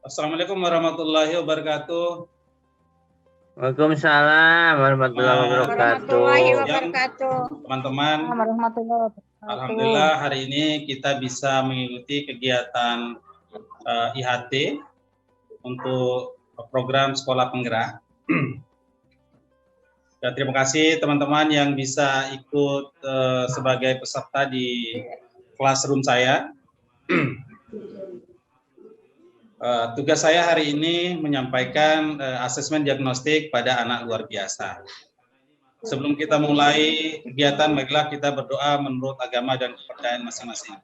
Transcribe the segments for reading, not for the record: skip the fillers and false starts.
Assalamualaikum warahmatullahi wabarakatuh. Waalaikumsalam warahmatullahi wabarakatuh. Teman-teman, alhamdulillah hari ini kita bisa mengikuti kegiatan IHT untuk program sekolah penggerak. Dan terima kasih teman-teman yang bisa ikut sebagai peserta di classroom saya. Tugas saya hari ini menyampaikan asesmen diagnostik pada anak luar biasa. Sebelum kita mulai kegiatan, baiklah kita berdoa menurut agama dan kepercayaan masing-masing.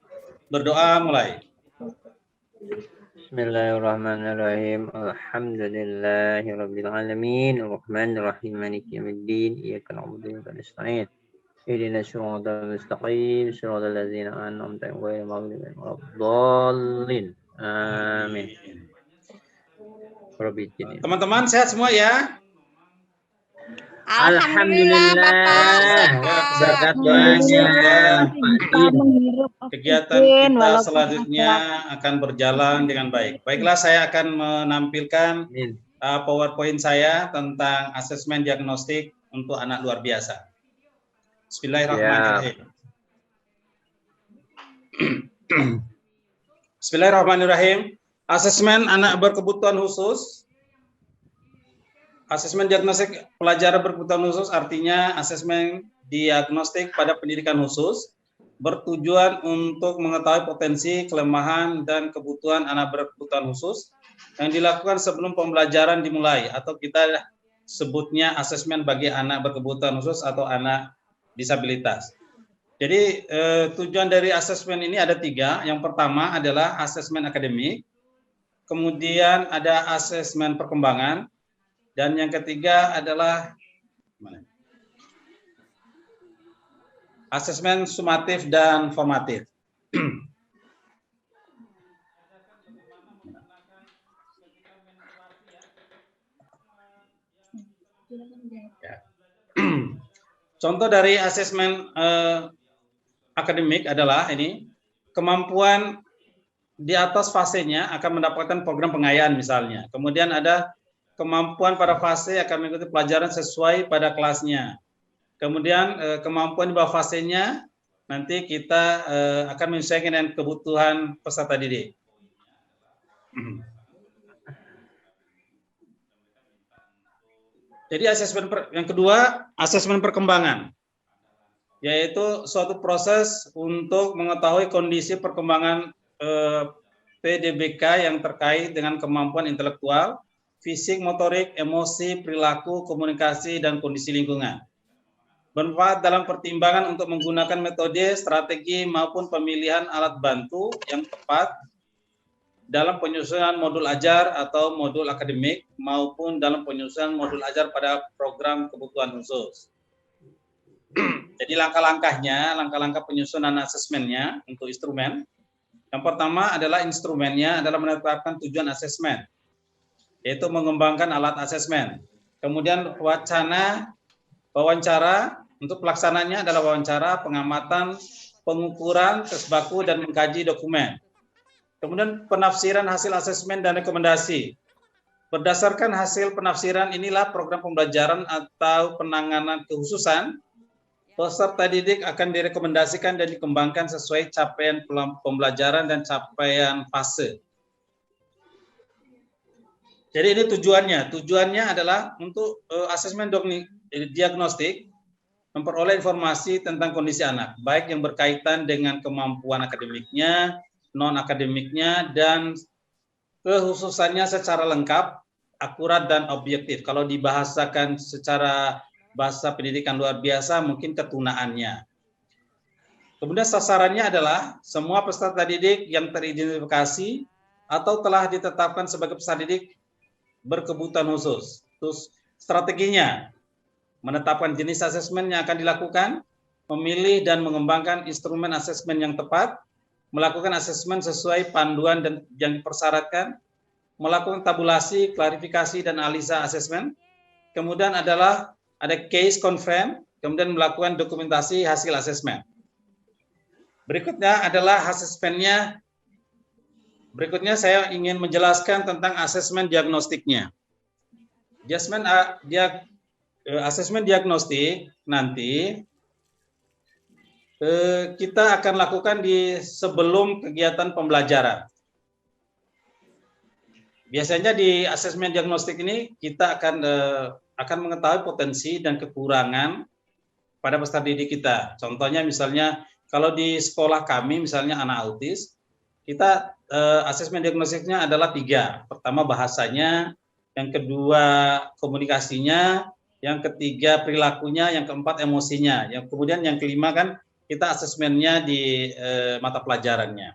Berdoa mulai. Bismillahirrahmanirrahim. Alhamdulillahirabbil alamin. Arrahmanirrahim. Maliki yaumiddin. Iyyaka na'budu wa iyyaka nasta'in. Ihdinas siratal mustaqim. Shiratal ladzina an'amta 'alaihim ghairil maghdubi 'alaihim waladdallin. Amin. Teman-teman sehat semua ya? Alhamdulillah. Berkat doanya. Kegiatan kita selanjutnya akan berjalan dengan baik. Baiklah, saya akan menampilkan PowerPoint saya tentang asesmen diagnostik untuk anak luar biasa. Bismillahirrahmanirrahim. Bismillahirrahmanirrahim. Asesmen anak berkebutuhan khusus. Asesmen diagnostik pelajar berkebutuhan khusus artinya asesmen diagnostik pada pendidikan khusus bertujuan untuk mengetahui potensi, kelemahan, dan kebutuhan anak berkebutuhan khusus yang dilakukan sebelum pembelajaran dimulai atau kita sebutnya asesmen bagi anak berkebutuhan khusus atau anak disabilitas. Jadi tujuan dari asesmen ini ada 3. Yang pertama adalah asesmen akademik, kemudian ada asesmen perkembangan, dan yang ketiga adalah asesmen sumatif dan formatif. Contoh dari asesmen akademik adalah ini, kemampuan di atas fasenya akan mendapatkan program pengayaan misalnya. Kemudian ada kemampuan pada fase akan mengikuti pelajaran sesuai pada kelasnya. Kemudian kemampuan di bawah fasenya nanti kita akan menyesuaikan dengan kebutuhan peserta didik. Jadi asesmen yang kedua, asesmen perkembangan, yaitu suatu proses untuk mengetahui kondisi perkembangan PDBK yang terkait dengan kemampuan intelektual, fisik, motorik, emosi, perilaku, komunikasi, dan kondisi lingkungan. Bermanfaat dalam pertimbangan untuk menggunakan metode, strategi, maupun pemilihan alat bantu yang tepat dalam penyusunan modul ajar atau modul akademik maupun dalam penyusunan modul ajar pada program kebutuhan khusus. Jadi langkah-langkahnya, langkah-langkah penyusunan asesmennya untuk instrumen. Yang pertama adalah instrumennya adalah menetapkan tujuan asesmen, yaitu mengembangkan alat asesmen. Kemudian wawancara, untuk pelaksananya adalah wawancara, pengamatan, pengukuran, tes baku, dan mengkaji dokumen. Kemudian penafsiran hasil asesmen dan rekomendasi. Berdasarkan hasil penafsiran inilah program pembelajaran atau penanganan kekhususan peserta didik akan direkomendasikan dan dikembangkan sesuai capaian pembelajaran dan capaian fase. Jadi ini tujuannya. Tujuannya adalah untuk asesmen diagnostik memperoleh informasi tentang kondisi anak, baik yang berkaitan dengan kemampuan akademiknya, non-akademiknya, dan kekhususannya secara lengkap, akurat, dan objektif. Kalau dibahasakan secara bahasa pendidikan luar biasa, mungkin ketunaannya. Kemudian sasarannya adalah semua peserta didik yang teridentifikasi atau telah ditetapkan sebagai peserta didik berkebutuhan khusus. Terus strateginya, menetapkan jenis asesmen yang akan dilakukan, memilih dan mengembangkan instrumen asesmen yang tepat, melakukan asesmen sesuai panduan dan yang dipersyaratkan, melakukan tabulasi, klarifikasi, dan analisa asesmen. Kemudian ada case conference, kemudian melakukan dokumentasi hasil asesmen. Berikutnya adalah asesmennya Berikutnya saya ingin menjelaskan tentang asesmen diagnostiknya. Asesmen diagnostik nanti kita akan lakukan di sebelum kegiatan pembelajaran. Biasanya di asesmen diagnostik ini kita akan mengetahui potensi dan kekurangan pada peserta didik kita. Contohnya misalnya kalau di sekolah kami misalnya anak autis, kita asesmen diagnostiknya adalah 3. Pertama bahasanya, yang kedua komunikasinya, yang ketiga perilakunya, yang keempat emosinya, yang kemudian yang kelima kan kita asesmennya di mata pelajarannya.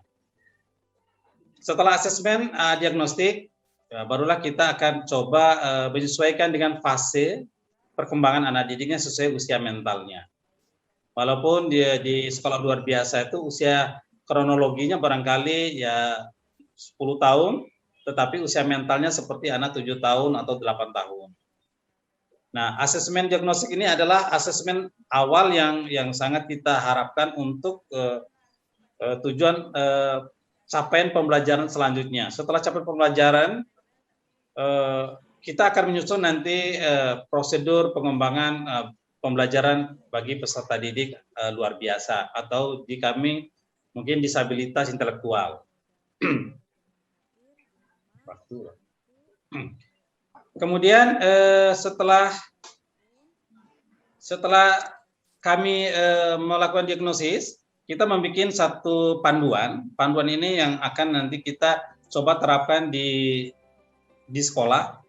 Setelah asesmen diagnostik, barulah kita akan coba menyesuaikan dengan fase perkembangan anak didiknya sesuai usia mentalnya. Walaupun di sekolah luar biasa itu usia kronologinya barangkali ya 10 tahun, tetapi usia mentalnya seperti anak 7 tahun atau 8 tahun. Nah, asesmen diagnostik ini adalah asesmen awal yang sangat kita harapkan untuk tujuan capaian pembelajaran selanjutnya. Setelah capaian pembelajaran, kita akan menyusun nanti prosedur pengembangan pembelajaran bagi peserta didik luar biasa atau di kami mungkin disabilitas intelektual. Kemudian setelah kami melakukan diagnosis, kita membuat satu panduan. Panduan ini yang akan nanti kita coba terapkan di sekolah,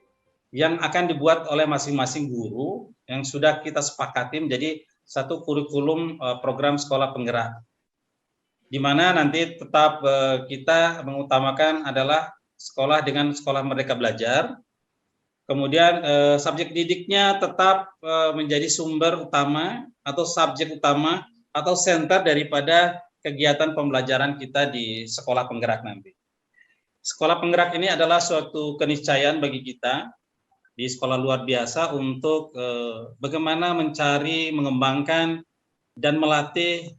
yang akan dibuat oleh masing-masing guru yang sudah kita sepakati menjadi satu kurikulum program sekolah penggerak. Di mana nanti tetap kita mengutamakan adalah sekolah dengan sekolah merdeka belajar. Kemudian subjek didiknya tetap menjadi sumber utama atau subjek utama atau center daripada kegiatan pembelajaran kita di sekolah penggerak nanti. Sekolah penggerak ini adalah suatu keniscayaan bagi kita di sekolah luar biasa untuk bagaimana mencari, mengembangkan, dan melatih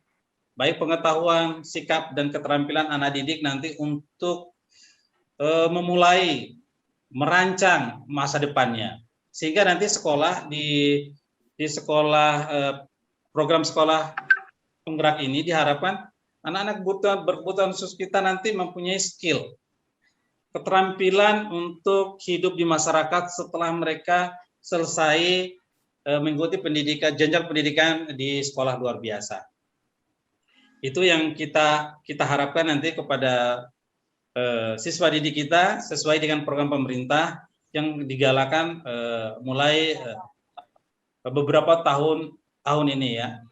baik pengetahuan, sikap, dan keterampilan anak didik nanti untuk memulai merancang masa depannya. Sehingga nanti sekolah di sekolah program sekolah penggerak ini diharapkan anak-anak berkebutuhan khusus kita nanti mempunyai skill, keterampilan untuk hidup di masyarakat setelah mereka selesai mengikuti pendidikan, jenjang pendidikan di sekolah luar biasa. Itu yang kita harapkan nanti kepada siswa didik kita sesuai dengan program pemerintah yang digalakan mulai beberapa tahun ini ya.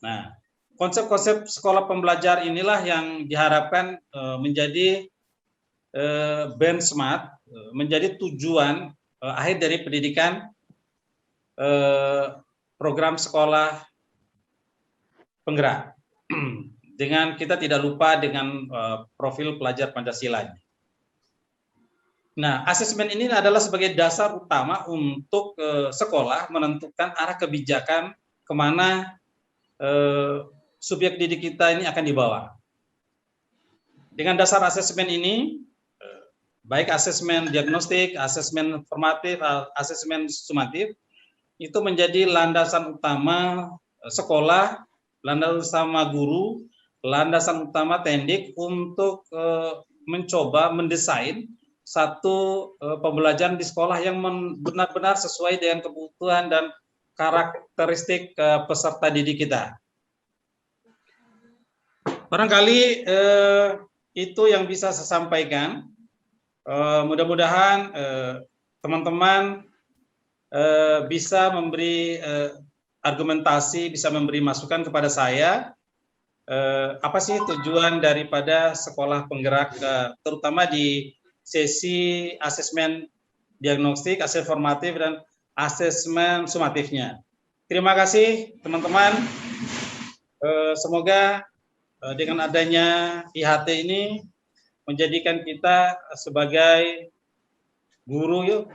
Nah, konsep-konsep sekolah pembelajar inilah yang diharapkan menjadi benchmark, menjadi tujuan akhir dari pendidikan program sekolah penggerak. Dengan kita tidak lupa dengan profil pelajar Pancasila. Nah, asesmen ini adalah sebagai dasar utama untuk sekolah menentukan arah kebijakan kemana subjek didik kita ini akan dibawa. Dengan dasar asesmen ini, baik asesmen diagnostik, asesmen formatif, asesmen sumatif, itu menjadi landasan utama sekolah, landasan utama guru, landasan utama tendik untuk mencoba mendesain satu pembelajaran di sekolah yang benar-benar sesuai dengan kebutuhan dan karakteristik peserta didik kita. Barangkali itu yang bisa saya sampaikan. Mudah-mudahan teman-teman bisa memberi argumentasi, bisa memberi masukan kepada saya. Apa sih tujuan daripada sekolah penggerak, terutama di sesi asesmen diagnostik, asesmen formatif, dan asesmen sumatifnya. Terima kasih teman-teman. Semoga dengan adanya IHT ini menjadikan kita sebagai guru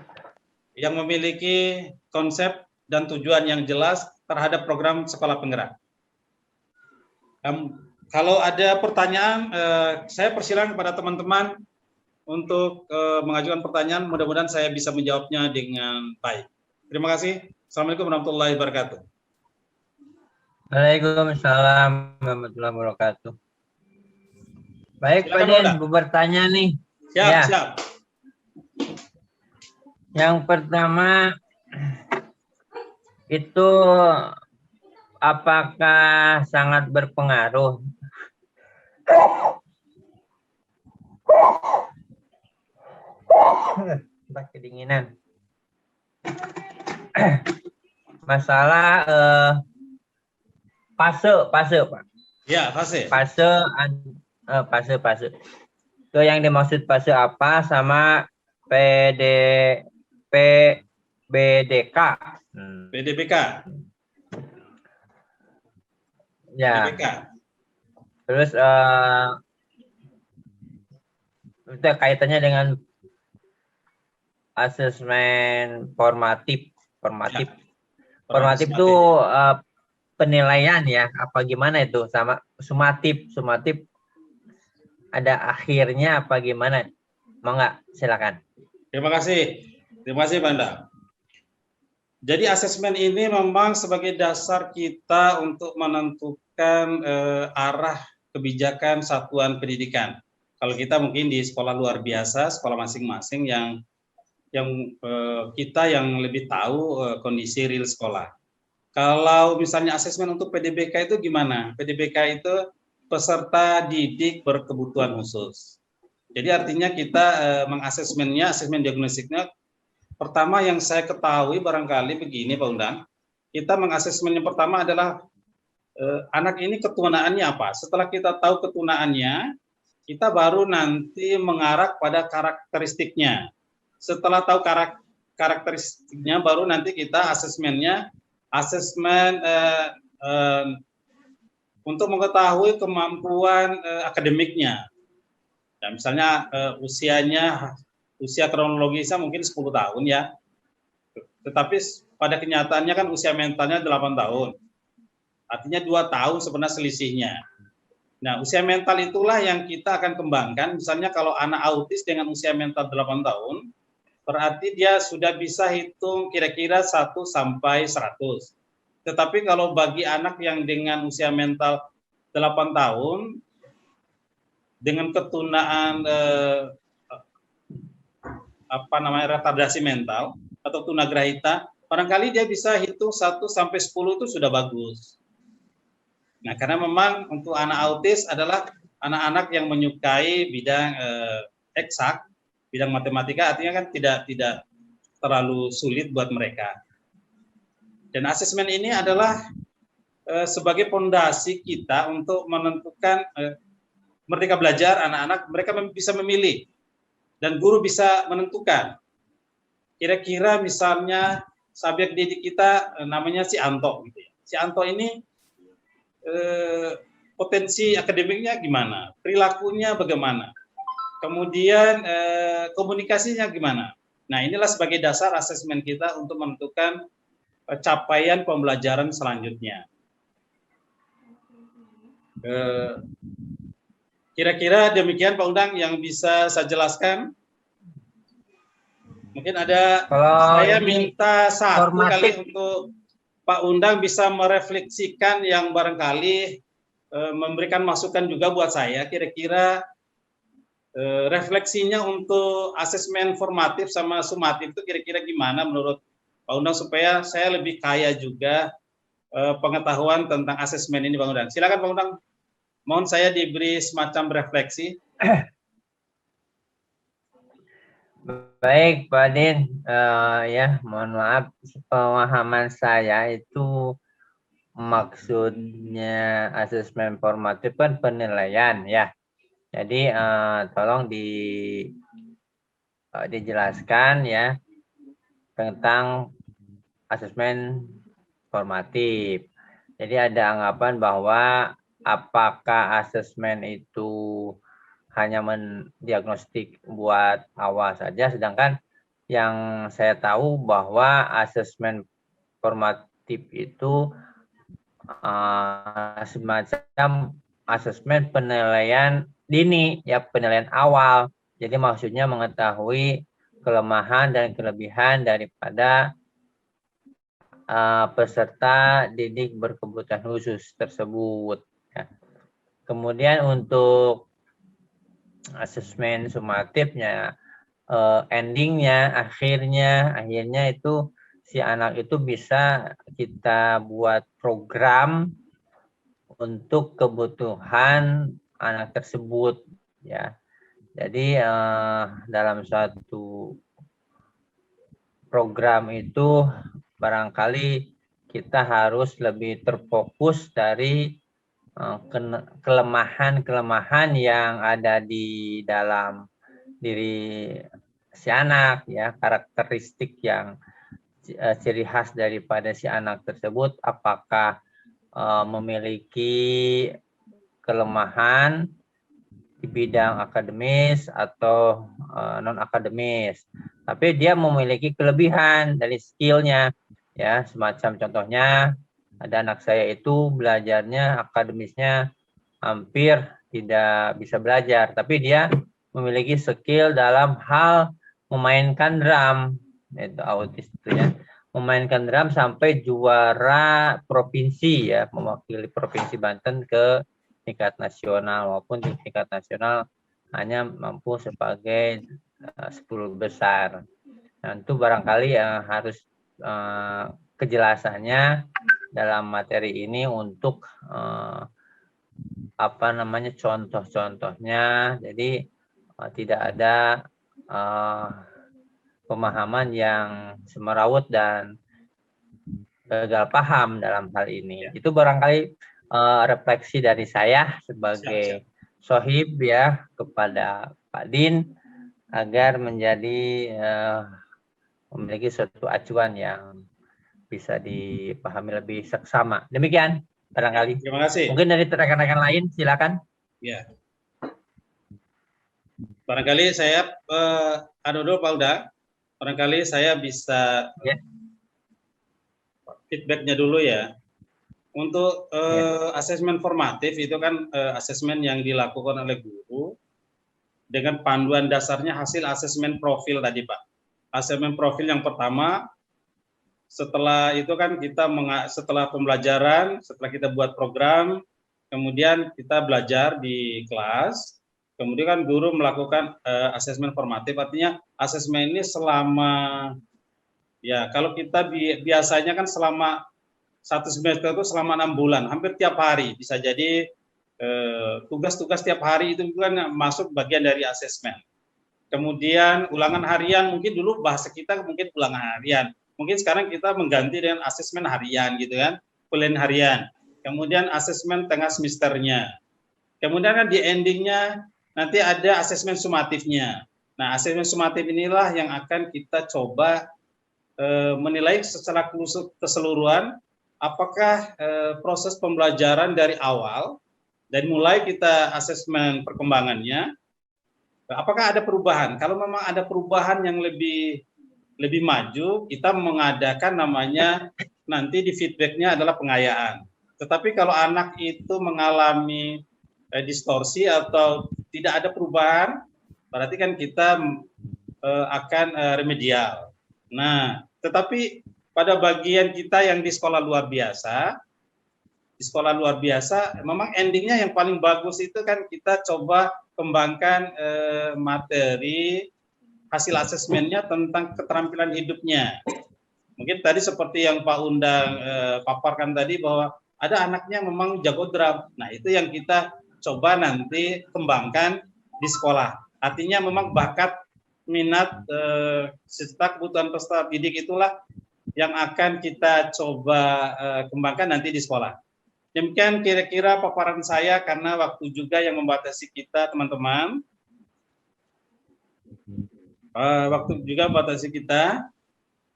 yang memiliki konsep dan tujuan yang jelas terhadap program sekolah penggerak. Kalau ada pertanyaan, saya persilakan kepada teman-teman untuk mengajukan pertanyaan. Mudah-mudahan saya bisa menjawabnya dengan baik. Terima kasih. Assalamualaikum warahmatullahi wabarakatuh. Waalaikumsalam warahmatullahi wabarakatuh. Baik, Pak Silakan, Den, bertanya nih. Siap, Ya. siap. Yang pertama itu apakah sangat berpengaruh kedinginan masalah fase Pak. Ya, fase. Fase. Itu yang dimaksud fase apa sama PBDK. PDBK. Ya. PDBK. Terus itu kaitannya dengan asesmen formatif. Ya. Formatif itu penilaian ya, apa gimana itu, sama sumatif ada akhirnya apa gimana? Mau nggak? Silakan. Terima kasih Pak Anda. Jadi asesmen ini memang sebagai dasar kita untuk menentukan arah kebijakan satuan pendidikan. Kalau kita mungkin di sekolah luar biasa, sekolah masing-masing yang kita yang lebih tahu kondisi real sekolah. Kalau misalnya asesmen untuk PDBK itu gimana? PDBK itu peserta didik berkebutuhan khusus. Jadi artinya kita mengasesmennya, asesmen diagnostiknya, pertama yang saya ketahui barangkali begini Pak Undang, kita mengasesmen yang pertama adalah anak ini ketunaannya apa. Setelah kita tahu ketunaannya, kita baru nanti mengarah pada karakteristiknya. Setelah tahu karakteristiknya, baru nanti kita asesmen untuk mengetahui kemampuan akademiknya. Nah, misalnya usia kronologisnya mungkin 10 tahun ya. Tetapi pada kenyataannya kan usia mentalnya 8 tahun. Artinya 2 tahun sebenarnya selisihnya. Nah, usia mental itulah yang kita akan kembangkan. Misalnya kalau anak autis dengan usia mental 8 tahun, berarti dia sudah bisa hitung kira-kira 1 sampai 100. Tetapi kalau bagi anak yang dengan usia mental 8 tahun, dengan ketunaan retardasi mental atau tunagrahita, barangkali dia bisa hitung 1 sampai 10 itu sudah bagus. Nah, karena memang untuk anak autis adalah anak-anak yang menyukai bidang eksak, bidang matematika, artinya kan tidak terlalu sulit buat mereka. Dan asesmen ini adalah sebagai fondasi kita untuk menentukan Merdeka Belajar anak-anak, mereka bisa memilih dan guru bisa menentukan. Kira-kira misalnya subjek didik kita namanya si Anto gitu ya. Si Anto ini potensi akademiknya gimana, perilakunya bagaimana, kemudian komunikasinya gimana. Nah, inilah sebagai dasar asesmen kita untuk menentukan capaian pembelajaran selanjutnya. Kira-kira demikian Pak Undang yang bisa saya jelaskan. Mungkin ada, saya minta satu kali untuk Pak Undang bisa merefleksikan yang barangkali memberikan masukan juga buat saya. Kira-kira refleksinya untuk asesmen formatif sama sumatif itu kira-kira gimana menurut Pak Undang supaya saya lebih kaya juga pengetahuan tentang asesmen ini Pak Undang. Silakan Pak Undang. Mohon saya diberi semacam refleksi. Baik, Pak Din. Ya, mohon maaf, pemahaman saya itu maksudnya asesmen formatif kan penilaian ya. Jadi tolong dijelaskan ya tentang asesmen formatif. Jadi ada anggapan bahwa apakah asesmen itu hanya mendiagnostik buat awal saja, sedangkan yang saya tahu bahwa asesmen formatif itu semacam asesmen penilaian dini, ya penilaian awal. Jadi maksudnya mengetahui kelemahan dan kelebihan daripada peserta didik berkebutuhan khusus tersebut. Ya. Kemudian untuk asesmen sumatifnya, endingnya, akhirnya itu si anak itu bisa kita buat program untuk kebutuhan anak tersebut, ya. Jadi dalam suatu program itu barangkali kita harus lebih terfokus dari kelemahan-kelemahan yang ada di dalam diri si anak, ya, karakteristik yang ciri khas daripada si anak tersebut, apakah memiliki kelemahan di bidang akademis atau non akademis, tapi dia memiliki kelebihan dari skillnya, ya. Semacam contohnya ada anak saya itu belajarnya akademisnya hampir tidak bisa belajar, tapi dia memiliki skill dalam hal memainkan drum, itu autis itu, ya, memainkan drum sampai juara provinsi, ya, mewakili provinsi Banten ke tingkat nasional, maupun di tingkat nasional hanya mampu sebagai 10 besar. Nah, itu barangkali harus kejelasannya dalam materi ini untuk contoh-contohnya. Jadi tidak ada pemahaman yang semeraut dan gagal paham dalam hal ini. Itu barangkali refleksi dari saya sebagai sohib, ya, kepada Pak Din agar menjadi memiliki suatu acuan yang bisa dipahami lebih seksama. Demikian barangkali. Terima kasih. Mungkin dari rekan-rekan lain, silakan. Ya. Barangkali saya dulu Pak Uda, barangkali saya bisa feedbacknya dulu, ya. Untuk asesmen formatif itu kan asesmen yang dilakukan oleh guru dengan panduan dasarnya hasil asesmen profil tadi, Pak. Asesmen profil yang pertama, setelah itu kan kita setelah pembelajaran, setelah kita buat program, kemudian kita belajar di kelas, kemudian kan guru melakukan asesmen formatif, artinya asesmen ini selama, ya, kalau kita biasanya kan selama satu semester itu selama 6 bulan, hampir tiap hari, bisa jadi tugas-tugas tiap hari itu kan masuk bagian dari asesmen. Kemudian ulangan harian, mungkin dulu bahasa kita mungkin ulangan harian, mungkin sekarang kita mengganti dengan asesmen harian, gitu kan, penilaian harian. Kemudian asesmen tengah semesternya. Kemudian kan di endingnya nanti ada asesmen sumatifnya. Nah, asesmen sumatif inilah yang akan kita coba menilai secara keseluruhan apakah proses pembelajaran dari awal dan mulai kita asesmen perkembangannya, apakah ada perubahan. Kalau memang ada perubahan yang lebih maju, kita mengadakan namanya nanti di feedbacknya adalah pengayaan. Tetapi kalau anak itu mengalami distorsi atau tidak ada perubahan, berarti kan kita akan remedial. Nah, tetapi pada bagian kita yang di sekolah luar biasa, memang endingnya yang paling bagus itu kan kita coba kembangkan materi hasil asesmennya tentang keterampilan hidupnya. Mungkin tadi seperti yang Pak Undang paparkan tadi, bahwa ada anaknya memang jago drum. Nah, itu yang kita coba nanti kembangkan di sekolah. Artinya memang bakat, minat, serta kebutuhan peserta didik itulah yang akan kita coba kembangkan nanti di sekolah. Demikian kira-kira paparan saya, karena waktu juga yang membatasi kita, teman-teman. Waktu juga membatasi kita.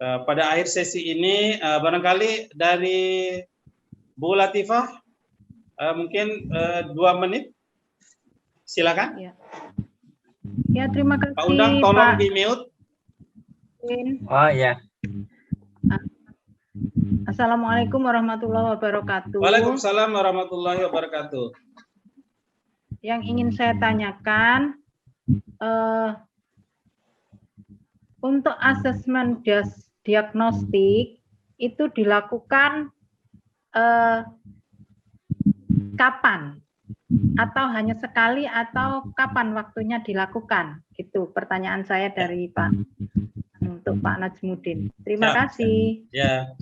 Pada akhir sesi ini, barangkali dari Bu Latifah, mungkin 2 menit. Silakan. Ya, terima kasih. Pak Undang, tolong di-mute. Oh, ya. Assalamualaikum warahmatullahi wabarakatuh. Waalaikumsalam warahmatullahi wabarakatuh. Yang ingin saya tanyakan, untuk asesmen diagnostik itu dilakukan kapan? Atau hanya sekali atau kapan waktunya dilakukan? Itu pertanyaan saya dari untuk Pak Najmudin. Terima kasih. Ya.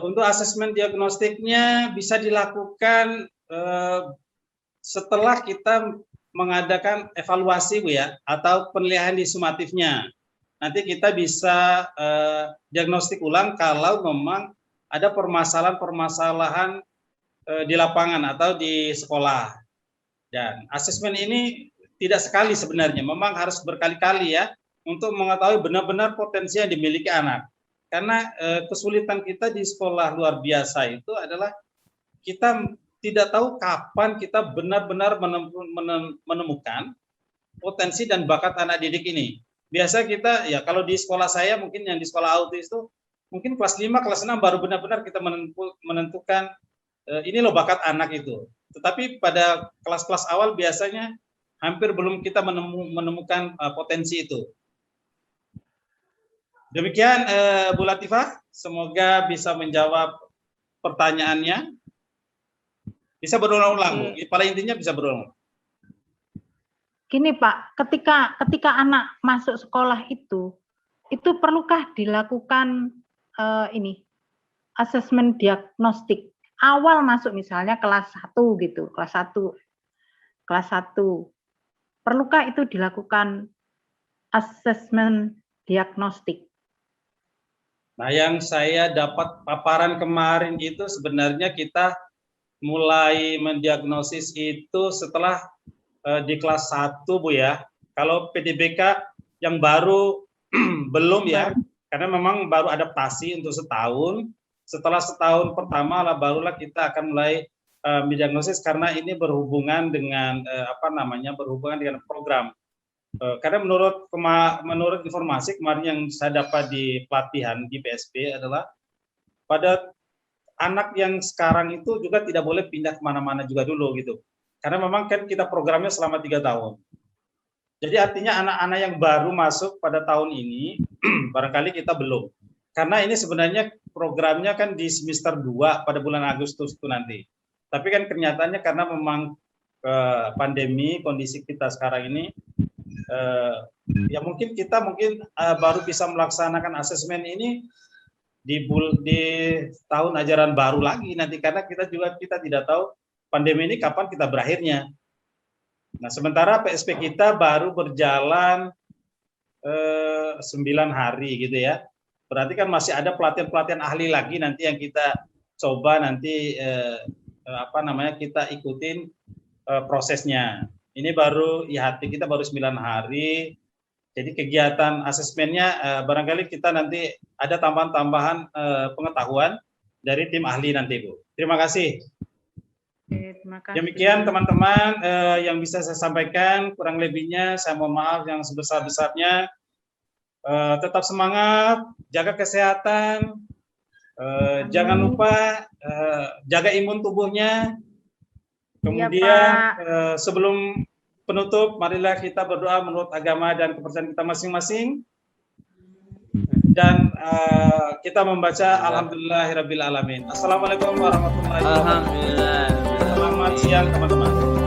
Untuk asesmen diagnostiknya bisa dilakukan setelah kita mengadakan evaluasi, Bu ya, atau penilaian sumatifnya. Nanti kita bisa diagnostik ulang kalau memang ada permasalahan-permasalahan di lapangan atau di sekolah. Dan asesmen ini tidak sekali sebenarnya, memang harus berkali-kali ya untuk mengetahui benar-benar potensi yang dimiliki anak. Karena kesulitan kita di sekolah luar biasa itu adalah kita tidak tahu kapan kita benar-benar menemukan potensi dan bakat anak didik ini. Biasa kita ya kalau di sekolah saya mungkin yang di sekolah autis itu mungkin kelas 5, kelas 6 baru benar-benar kita menentukan ini loh bakat anak itu. Tetapi pada kelas-kelas awal biasanya hampir belum kita menemukan potensi itu. Demikian Bu Latifah, semoga bisa menjawab pertanyaannya. Bisa berulang-ulang, Bu. Pada intinya bisa berulang. Gini Pak, ketika anak masuk sekolah itu perlukah dilakukan asesmen diagnostik? Awal masuk misalnya kelas 1 gitu, kelas 1. Perlukah itu dilakukan asesmen diagnostik? Nah, yang saya dapat paparan kemarin itu sebenarnya kita mulai mendiagnosis itu setelah di kelas 1, Bu ya. Kalau PDBK yang baru belum ya, karena memang baru adaptasi untuk setahun. Setelah setahun pertama barulah kita akan mulai mendiagnosis karena ini berhubungan dengan berhubungan dengan program. Karena menurut informasi kemarin yang saya dapat di pelatihan di PSP adalah pada anak yang sekarang itu juga tidak boleh pindah kemana-mana juga dulu gitu. Karena memang kan kita programnya selama 3 tahun. Jadi artinya anak-anak yang baru masuk pada tahun ini barangkali kita belum. Karena ini sebenarnya programnya kan di semester 2 pada bulan Agustus itu nanti. Tapi kan kenyataannya karena memang pandemi, kondisi kita sekarang ini, ya mungkin kita baru bisa melaksanakan asesmen ini di tahun ajaran baru lagi nanti, karena kita tidak tahu pandemi ini kapan kita berakhirnya. Nah, sementara PSP kita baru berjalan 9 hari gitu ya. Berarti kan masih ada pelatihan-pelatihan ahli lagi nanti yang kita coba nanti kita ikutin prosesnya. Ini baru IHT kita baru 9 hari. Jadi kegiatan asesmennya barangkali kita nanti ada tambahan-tambahan pengetahuan dari tim ahli nanti, Bu. Terima kasih. Terima kasih. Demikian teman-teman yang bisa saya sampaikan, kurang lebihnya saya mohon maaf yang sebesar-besarnya. Tetap semangat, jaga kesehatan, jangan lupa jaga imun tubuhnya. Kemudian sebelum penutup, marilah kita berdoa menurut agama dan kepercayaan kita masing-masing. Dan kita membaca Alhamdulillahirabbil alamin. Assalamualaikum warahmatullahi wabarakatuh. Selamat siang teman-teman.